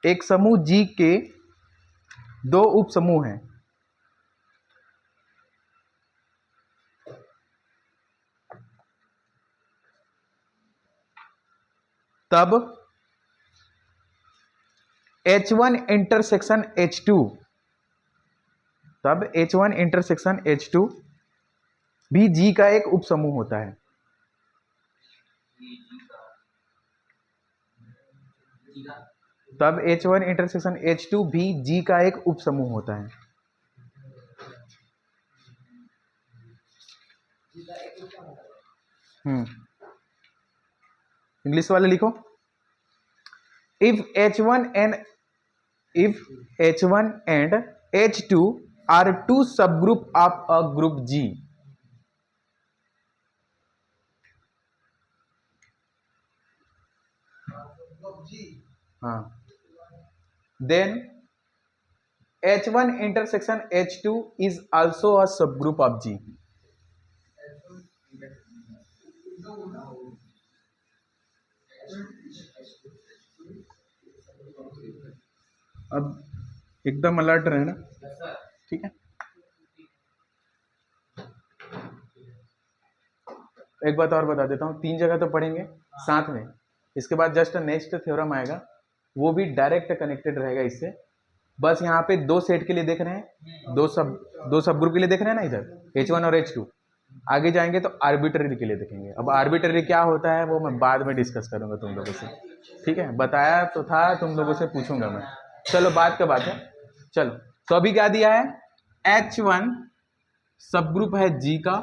एक समूह G के 2 उप समूह हैं, तब H1 इंटरसेक्शन H2, तब H1 इंटरसेक्शन H2 भी G का एक उप समूह होता है। तब H1 इंटरसेक्शन H2 भी G का एक उप समूह होता है। इंग्लिश वाले लिखो, if H1 and H2 are two subgroup of a group G, हाँ, then H1 intersection H2 is also a subgroup of G. अब एकदम अलर्ट रहना, ठीक है। एक बात और बता देता हूँ, 3 जगह तो पढ़ेंगे साथ में, इसके बाद जस्ट नेक्स्ट थ्योरम आएगा, वो भी डायरेक्ट कनेक्टेड रहेगा इससे। बस यहाँ पे 2 सेट के लिए देख रहे हैं, दो सब ग्रुप के लिए देख रहे हैं ना इधर, H1 और H2। आगे जाएंगे तो आर्बिट्ररी के लिए देखेंगे। अब आर्बिट्ररी क्या होता है वो मैं बाद में डिस्कस करूंगा तुम लोगों से, ठीक है। बताया तो था, तुम लोगों से पूछूंगा मैं। चलो बात का बात है। चलो तो अभी क्या दिया है, H1 सब ग्रुप है G का,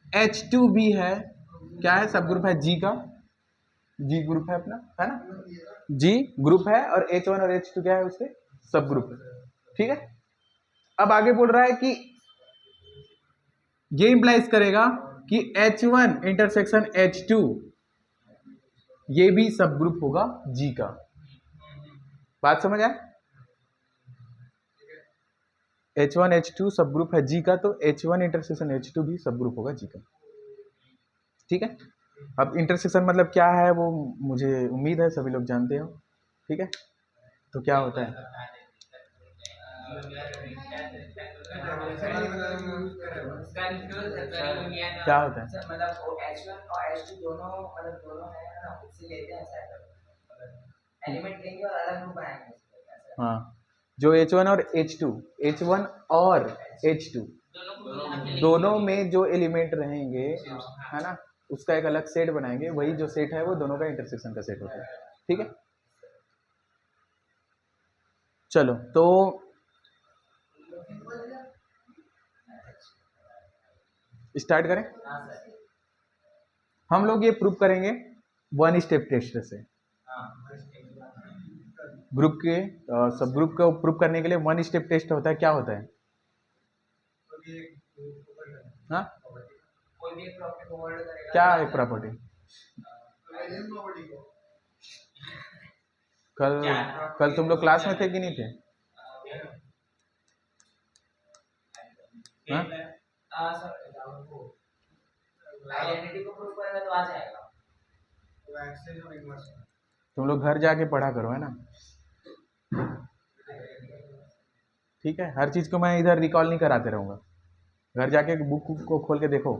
H2 भी है, क्या है, सब ग्रुप है G का, G ग्रुप है अपना, है ना, G ग्रुप है, और H1 और H2 क्या है, उसके सब ग्रुप है, ठीक है। अब आगे बोल रहा है कि ये इंप्लाइज करेगा कि H1 इंटरसेक्शन H2 ये भी सब ग्रुप होगा G का। बात समझ आए? H1 H2 सब ग्रुप है G का, तो H1 इंटरसेक्शन H2 भी सब ग्रुप होगा G का, ठीक है। अब इंटरसेक्शन मतलब क्या है वो मुझे उम्मीद है सभी लोग जानते हो, ठीक है। तो क्या होता है, क्या होता है, मतलब H1 और H2 दोनों मतलब दोनों है ना, उससे लेते हैं ऐसा एलिमेंट लेंगे और अलग ग्रुप बनाएंगे। हाँ, जो H1 और H2, H1 और H2 दोनों में जो एलिमेंट रहेंगे, है ना, उसका एक अलग सेट बनाएंगे, वही जो सेट है वो दोनों का इंटरसेक्शन का सेट होता है, ठीक है। चलो तो स्टार्ट करें। हम लोग ये प्रूव करेंगे 1 स्टेप टेस्ट से। ग्रुप के सब ग्रुप को प्रूव करने के लिए 1 स्टेप टेस्ट होता है। क्या होता है, हाँ, क्या एक प्रॉपर्टी, कल तुम लोग क्लास में थे कि नहीं थे, हाँ? आइडेंटिटी को प्रूव करेगा तो आ जाएगा। तुम लोग घर जाके पढ़ा करो, है ना। ठीक है, हर चीज़ को मैं इधर रिकॉल नहीं कराते रहूँगा, घर जाके बुक को खोल के देखो,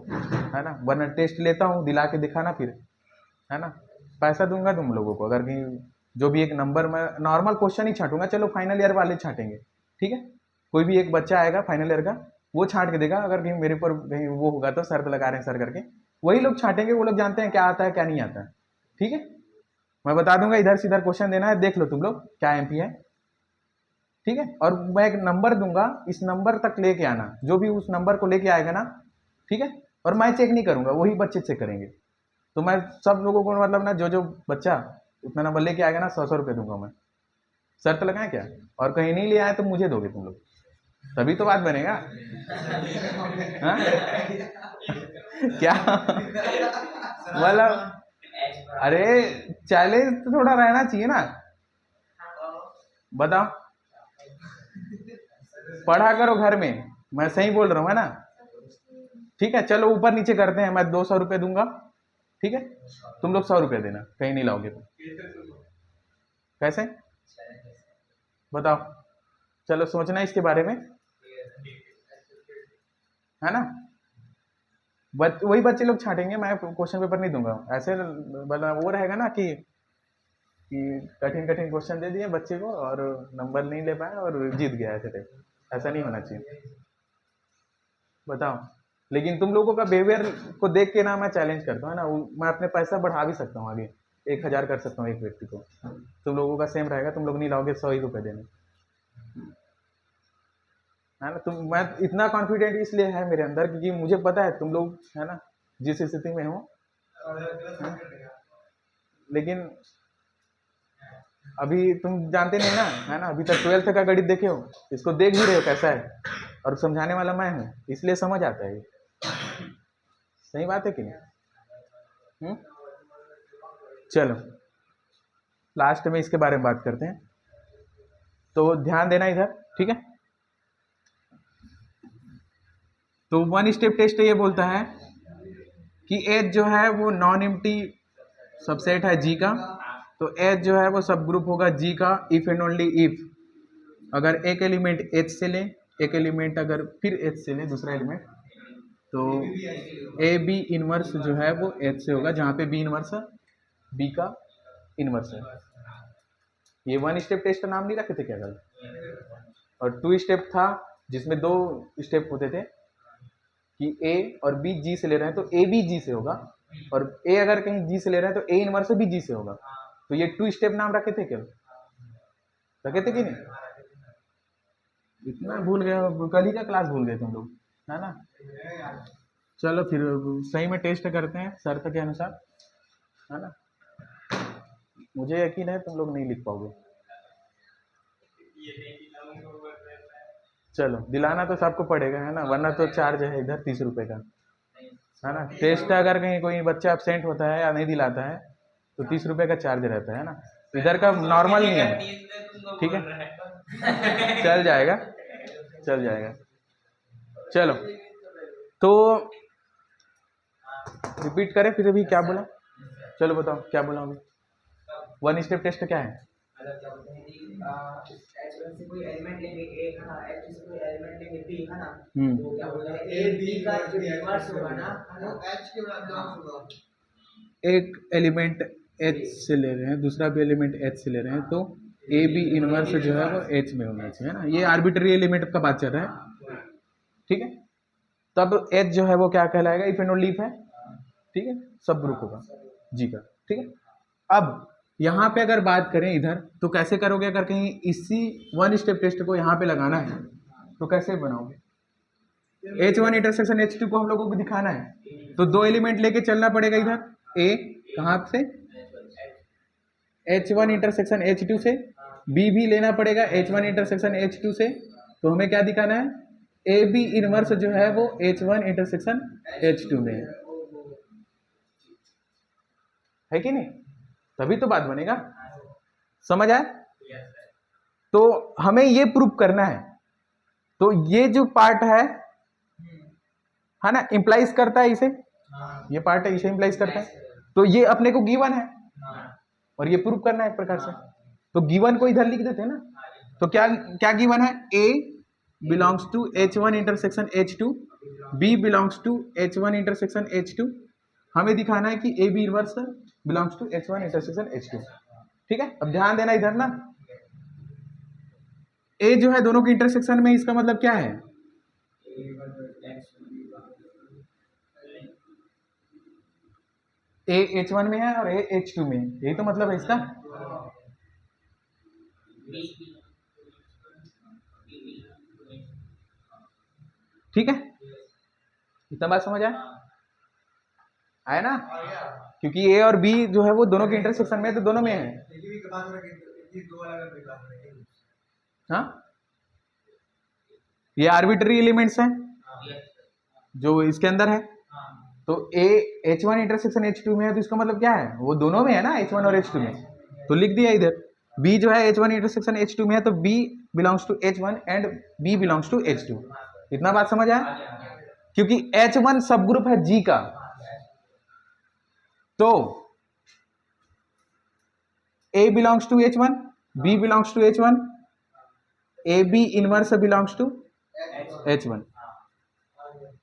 है ना। वरना टेस्ट लेता हूँ, दिला के दिखाना फिर, है ना। पैसा दूंगा तुम लोगों को, अगर कहीं जो भी एक नंबर में नॉर्मल क्वेश्चन ही छांटूंगा, चलो फाइनल ईयर वाले छांटेंगे, ठीक है। कोई भी एक बच्चा आएगा फाइनल ईयर का, वो छांट के देगा, अगर कहीं मेरे पर कहीं वो होगा तो शर्त लगा रहे हैं सर करके, वही लोग छांटेंगे, वो लोग जानते हैं क्या आता है क्या नहीं आता है, ठीक है। मैं बता दूंगा इधर से इधर क्वेश्चन देना है, देख लो तुम लोग क्या एमपी है, ठीक है। और मैं एक नंबर दूंगा, इस नंबर तक लेके आना, जो भी उस नंबर को लेके आएगा ना, ठीक है। और मैं चेक नहीं करूंगा, वही बच्चे चेक करेंगे। तो मैं सब लोगों को मतलब ना, जो जो बच्चा उतना नंबर लेके आएगा ना, 100 रुपये दूंगा मैं। शर्त लगाएं क्या? और कहीं नहीं ले आए तो मुझे दोगे तुम लोग, तभी तो बात बनेगा। हाँ? क्या मतलब, अरे चैलेंज तो थोड़ा रहना चाहिए ना। बताओ, पढ़ा करो घर में, मैं सही बोल रहा हूँ, है ना। ठीक है, चलो ऊपर नीचे करते हैं, मैं 200 रुपये दूंगा, ठीक है। तुम लोग 100 रुपये देना, कहीं नहीं लाओगे तो। कैसे बताओ, चलो सोचना इसके बारे में, है ना। वही बच्चे लोग छांटेंगे, मैं क्वेश्चन पेपर नहीं दूंगा ऐसे, मतलब वो रहेगा ना कि कठिन कठिन क्वेश्चन दे दिए बच्चे को और नंबर नहीं ले पाए और जीत गया, ऐसे टाइप। ऐसा नहीं होना चाहिए, बताओ। लेकिन तुम लोगों का बिहेवियर को देख के ना मैं चैलेंज करता हूँ, है ना। मैं अपने पैसा बढ़ा भी सकता हूँ, आगे 1000 कर सकता हूँ एक व्यक्ति को। तुम लोगों का सेम रहेगा, तुम लोग नहीं लाओगे 100 ही रुपये देने, है ना। तुम मैं इतना कॉन्फिडेंट इसलिए है मेरे अंदर क्योंकि मुझे पता है तुम लोग, है ना, जिस स्थिति में हो। लेकिन अभी तुम जानते नहीं ना, है ना। अभी तक 12th का गणित देखे हो, इसको देख भी रहे हो कैसा है, और समझाने वाला मैं हूँ, इसलिए समझ आता है ये। सही बात है कि नहीं? चलो लास्ट में इसके बारे में बात करते हैं, तो ध्यान देना इधर, ठीक है। तो वन स्टेप टेस्ट ये बोलता है कि एच जो है वो नॉन एम्प्टी सबसेट है जी का, तो एच जो है वो सब ग्रुप होगा जी का इफ एंड ओनली इफ अगर एक एलिमेंट एच से लें, एक एलिमेंट अगर फिर एच से लें दूसरा एलिमेंट, तो ए बी इनवर्स जो है वो एच से होगा, जहाँ पे बी इनवर्स बी का इनवर्स है। ये वन स्टेप टेस्ट का नाम नहीं रखे थे क्या कल? और 2 स्टेप था जिसमें 2 स्टेप होते थे कि ए और बी जी से ले रहे हैं तो ए बी जी से होगा, और ए अगर कहीं जी से ले रहे हैं तो ए इनवर्स भी जी से होगा। तो ये 2 स्टेप नाम रखे थे क्या? रखे थे कि नहीं? इतना भूल गए, कल ही का क्लास भूल गए तुम लोग, है ना। चलो फिर सही में टेस्ट करते हैं शर्त के अनुसार, है ना। मुझे यकीन है तुम लोग नहीं लिख पाओगे। चलो दिलाना तो सबको पड़ेगा, है ना, वरना तो चार्ज है इधर 30 रुपये का, है ना। टेस्ट अगर कहीं कोई बच्चा एब्सेंट होता है या नहीं दिलाता है तो 30 रुपये का चार्ज रहता है ना। इधर का नॉर्मल नियम है, ठीक है। चल जाएगा, चल जाएगा। चलो तो रिपीट करें फिर, अभी क्या बोला? चलो बताओ क्या बोला अभी। वन स्टेप टेस्ट क्या है? से कोई एलिमेंट लेंगे ए, है ना, एच से कोई एलिमेंट लेंगे बी, है ना, तो क्या बोलते हैं ए बी का जो इनवर्स होगा ना, वो एच के बराबर होगा। एक एलिमेंट एच से ले रहे हैं, दूसरा भी एलिमेंट एच से ले रहे हैं, तो ए बी इनवर्स जो है वो एच में होना चाहिए, है ना। ये आर्बिट्री एलिमेंट का बात चल रहा है, ठीक है। तब एच जो है वो क्या कहलाएगा? इफ एंड ओनली इफ है, ठीक है, सब ग्रुप होगा जी का, ठीक है। अब यहाँ पे अगर बात करें इधर, तो कैसे करोगे? अगर कहीं इसी वन स्टेप टेस्ट को यहाँ पे लगाना है तो कैसे बनाओगे? H1 इंटरसेक्शन H2 को हम लोगों को दिखाना है, तो 2 एलिमेंट लेके चलना पड़ेगा इधर। A कहाँ से? H1 इंटरसेक्शन H2 से। B भी लेना पड़ेगा H1 इंटरसेक्शन H2 से। तो हमें क्या दिखाना है? ए बी इनवर्स जो है वो H1 इंटरसेक्शन H2 में है कि नहीं? तभी तो बात बनेगा, समझ आए? तो हमें ये प्रूफ करना है, तो ये जो पार्ट है है ना, इम्प्लाइज करता है इसे, ये पार्ट है इसे इम्प्लाइज करता है। तो ये अपने को गिवन है और ये प्रूव करना है एक प्रकार से, तो गिवन को इधर लिख देते हैं ना। तो क्या क्या गिवन है, A belongs to H1 intersection H2, B belongs to H1 intersection H2। हमें दिखाना है कि A B inverse belongs to H1 intersection H2। ठीक है, अब ध्यान देना इधर ना, ए जो है दोनों के इंटरसेक्शन में, इसका मतलब क्या है, ए H1 में है और ए H2 में है, यही तो मतलब है इसका। ठीक है, इतना बात समझ आया ना, क्योंकि ए और बी जो है वो दोनों के इंटरसेक्शन में है, तो दोनों में है। हाँ, ये आर्बिट्री एलिमेंट्स हैं जो इसके अंदर है। तो ए H1 इंटरसेक्शन H2 में है, तो इसका मतलब क्या है, वो दोनों में है ना, H1 और H2 में, तो लिख दिया इधर। B जो है H1 इंटरसेक्शन H2 में है, तो B belongs to H1 and B belongs to H2। इतना बात समझ आया, क्योंकि H1 सब ग्रुप है G का, तो A belongs to H1, B belongs to H1, AB inverse belongs to H1।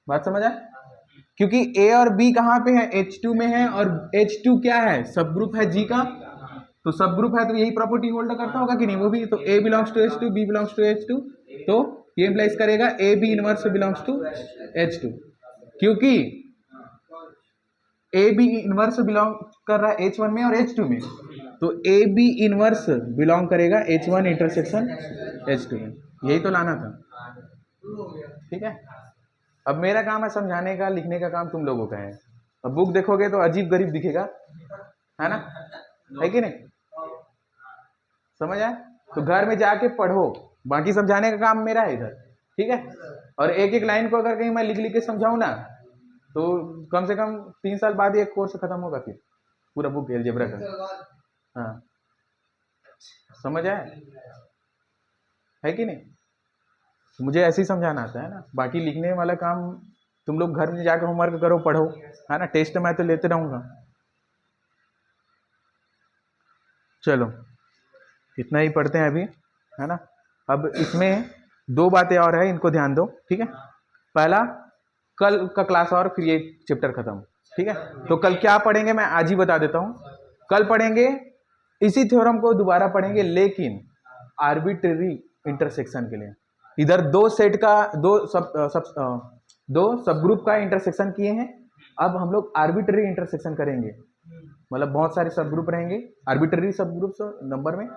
बात समझ आया, क्योंकि A और B कहां पे है, H2 में है, और H2 क्या है, सब ग्रुप है G का, तो सब ग्रुप है तो यही प्रॉपर्टी होल्ड करता होगा कि नहीं, वो भी। तो A belongs to H2, B belongs to H2, तो ये इंप्लाइज करेगा A B inverse belongs to H2, क्योंकि A B इनवर्स बिलोंग कर रहा है H1 में और H2 में, तो A B इनवर्स बिलोंग करेगा H1 इंटरसेक्शन H2 में, यही तो लाना था। ठीक है, अब मेरा काम है समझाने का, लिखने का काम तुम लोगों का है। अब बुक देखोगे तो अजीब गरीब दिखेगा, है ना, है कि नहीं, समझ आया, तो घर में जाके पढ़ो, बाकी समझाने का काम मेरा है इधर। ठीक है, और एक एक लाइन को अगर कहीं मैं लिख लिख के समझाऊं ना, तो कम से कम 3 साल बाद ये कोर्स खत्म होगा, फिर पूरा बुक अलजेब्रा का। हाँ, समझ आया, है कि नहीं, मुझे ऐसे ही समझाना आता है ना, बाकी लिखने वाला काम तुम लोग घर में जाकर होमवर्क करो, पढ़ो, है ना, टेस्ट मैं तो लेते रहूंगा। चलो इतना ही पढ़ते हैं अभी, है ना। अब इसमें 2 बातें और है, इनको ध्यान दो। ठीक है, पहला, कल का क्लास और फिर ये चैप्टर खत्म। ठीक है, तो कल क्या पढ़ेंगे मैं आज ही बता देता हूँ। कल पढ़ेंगे इसी थ्योरम को दोबारा पढ़ेंगे, लेकिन आर्बिट्रेरी इंटरसेक्शन के लिए। इधर 2 सेट का, दो सब ग्रुप का इंटरसेक्शन किए हैं, अब हम लोग आर्बिट्रेरी इंटरसेक्शन करेंगे, मतलब बहुत सारे सब ग्रुप रहेंगे, आर्बिट्रेरी सब ग्रुप्स नंबर में,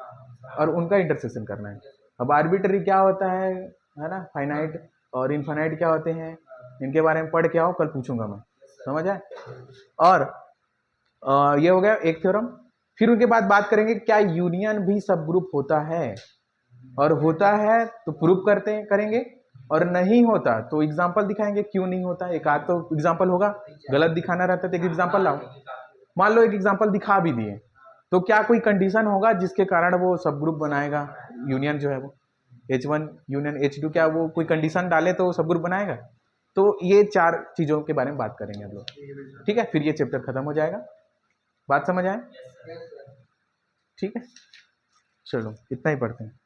और उनका इंटरसेक्शन करना है। अब आर्बिट्रेरी क्या होता है ना, फाइनाइट और इनफाइनाइट क्या होते हैं, इनके बारे में पढ़ के आओ, कल पूछूंगा मैं, समझ आए। और ये हो गया एक थ्योरम। फिर उनके बाद बात करेंगे क्या यूनियन भी सब ग्रुप होता है, और होता है तो प्रूव करेंगे, और नहीं होता तो एग्जाम्पल दिखाएंगे क्यों नहीं होता। एक आध तो एग्जाम्पल होगा, गलत दिखाना रहता है तो एक एग्जाम्पल लाओ। मान लो एक एग्जाम्पल दिखा भी दिए, तो क्या कोई कंडीशन होगा जिसके कारण वो सब ग्रुप बनाएगा, यूनियन जो है वो H1 यूनियन H2, क्या वो कोई कंडीशन डाले तो सब ग्रुप बनाएगा। तो ये 4 चीजों के बारे में बात करेंगे हम लोग। ठीक है, फिर ये चैप्टर खत्म हो जाएगा। बात समझ आए, ठीक है, चलो इतना ही पढ़ते हैं।